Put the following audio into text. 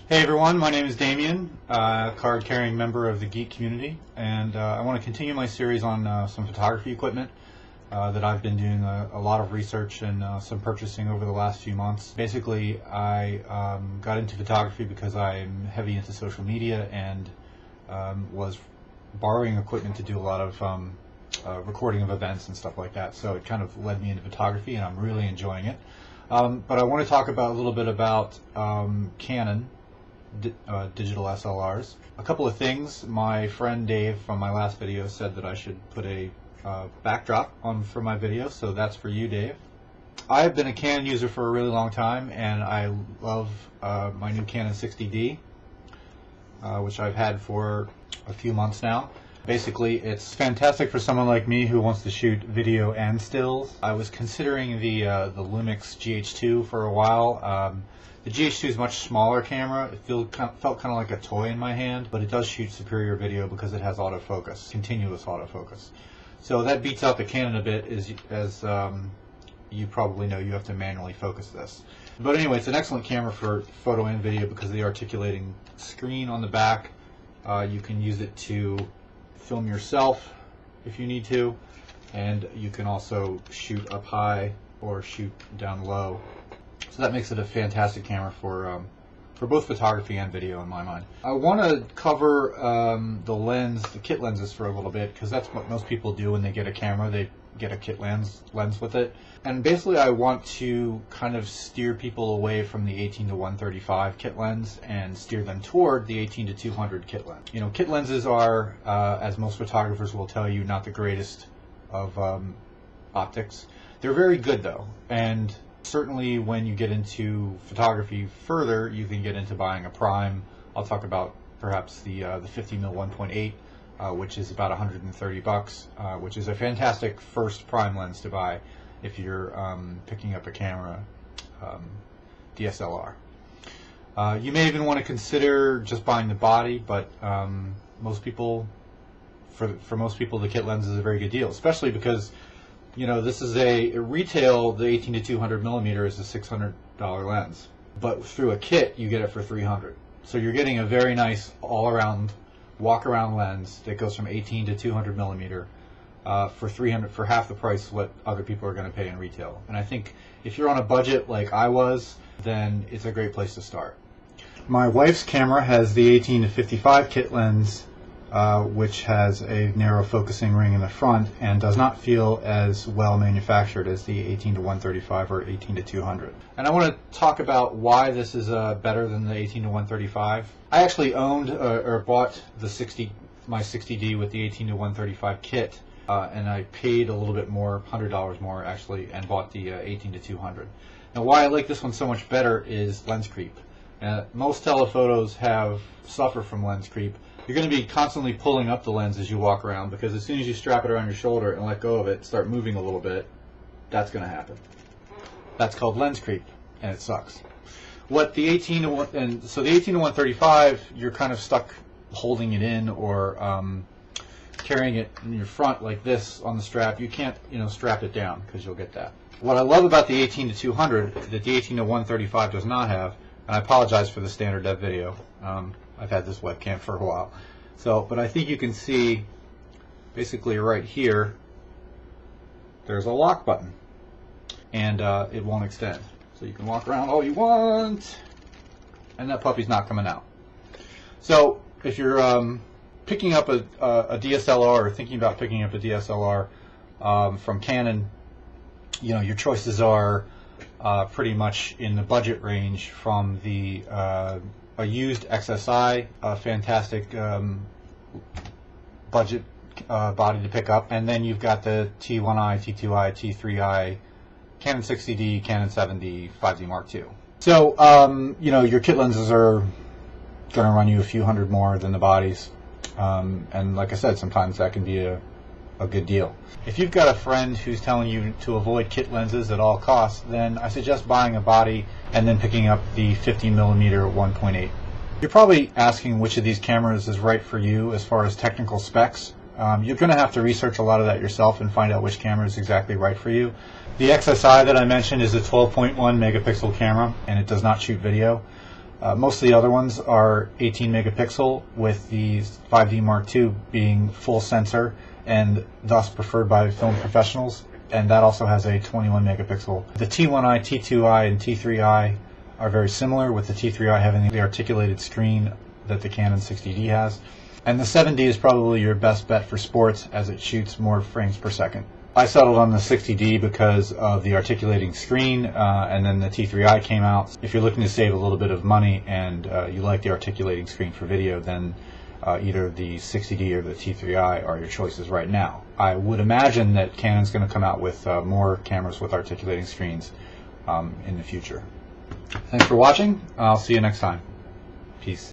Hey everyone, my name is Damien, card-carrying member of the geek community, and I want to continue my series on some photography equipment that I've been doing a lot of research and some purchasing over the last few months. Basically, I got into photography because I'm heavy into social media and was borrowing equipment to do a lot of recording of events and stuff like that, so it kind of led me into photography and I'm really enjoying it. But I want to talk about a little bit about Canon digital SLRs. A couple of things. My friend Dave from my last video said that I should put a backdrop on for my video, so that's for you, Dave. I have been a Canon user for a really long time, and I love my new Canon 60D, which I've had for a few months now. Basically, it's fantastic for someone like me who wants to shoot video and stills. I was considering the Lumix GH2 for a while. The GH2 is a much smaller camera. It felt kind of like a toy in my hand, but it does shoot superior video because it has autofocus, continuous autofocus. So that beats out the Canon a bit, as you probably know, you have to manually focus this. But anyway, it's an excellent camera for photo and video because of the articulating screen on the back. You can use it to film yourself if you need to, and you can also shoot up high or shoot down low. So that makes it a fantastic camera for both photography and video in my mind. I want to cover the kit lenses for a little bit, because that's what most people do when they get a camera. They get a kit lens with it. And basically I want to kind of steer people away from the 18-135 kit lens and steer them toward the 18-200 kit lens. You know, kit lenses are, as most photographers will tell you, not the greatest of optics. They're very good though, and certainly when you get into photography further, you can get into buying a prime. I'll talk about perhaps the 50mm 1.8, which is about $130, which is a fantastic first prime lens to buy if you're picking up a camera DSLR. You may even want to consider just buying the body, but most people, for most people, the kit lens is a very good deal, especially because, you know, this is a retail, the 18-200mm is a $600 lens, but through a kit you get it for $300. So you're getting a very nice all-around walk-around lens that goes from 18-200mm for $300, for half the price what other people are going to pay in retail. And I think if you're on a budget like I was, then it's a great place to start. My wife's camera has the 18-55 kit lens, which has a narrow focusing ring in the front and does not feel as well manufactured as the 18-135 or 18-200. And I want to talk about why this is better than the 18-135. I actually owned or bought my 60D with the 18-135 kit, and I paid a little bit more, $100 more actually, and bought the 18-200. Now, why I like this one so much better is lens creep. Most telephotos suffer from lens creep. You're going to be constantly pulling up the lens as you walk around, because as soon as you strap it around your shoulder and let go of it, start moving a little bit, that's going to happen. That's called lens creep, and it sucks. What the 18-135, you're kind of stuck holding it in or carrying it in your front like this on the strap. You can't, strap it down because you'll get that. What I love about the 18-200 that the 18-135 does not have, and I apologize for the standard dev video. I've had this webcam for a while. But I think you can see basically right here, there's a lock button, and it won't extend. So you can walk around all you want, and that puppy's not coming out. So if you're picking up a DSLR or thinking about picking up a DSLR from Canon, your choices are pretty much in the budget range from a used XSI, a fantastic budget body to pick up, and then you've got the T1i, T2i, T3i, Canon 60D, Canon 7D, 5D Mark II. So, your kit lenses are going to run you a few hundred more than the bodies, and like I said, sometimes that can be a good deal. If you've got a friend who's telling you to avoid kit lenses at all costs, then I suggest buying a body and then picking up the 50mm 1.8. You're probably asking which of these cameras is right for you as far as technical specs. You're going to have to research a lot of that yourself and find out which camera is exactly right for you. The XSI that I mentioned is a 12.1 megapixel camera, and it does not shoot video. Most of the other ones are 18 megapixel, with the 5D Mark II being full sensor and thus preferred by film professionals, and that also has a 21 megapixel. The T1i, T2i, and T3i are very similar, with the T3i having the articulated screen that the Canon 60D has. And the 7D is probably your best bet for sports, as it shoots more frames per second. I settled on the 60D because of the articulating screen, and then the T3i came out. If you're looking to save a little bit of money and you like the articulating screen for video, then either the 60D or the T3i are your choices right now. I would imagine that Canon's going to come out with more cameras with articulating screens in the future. Thanks for watching. I'll see you next time. Peace.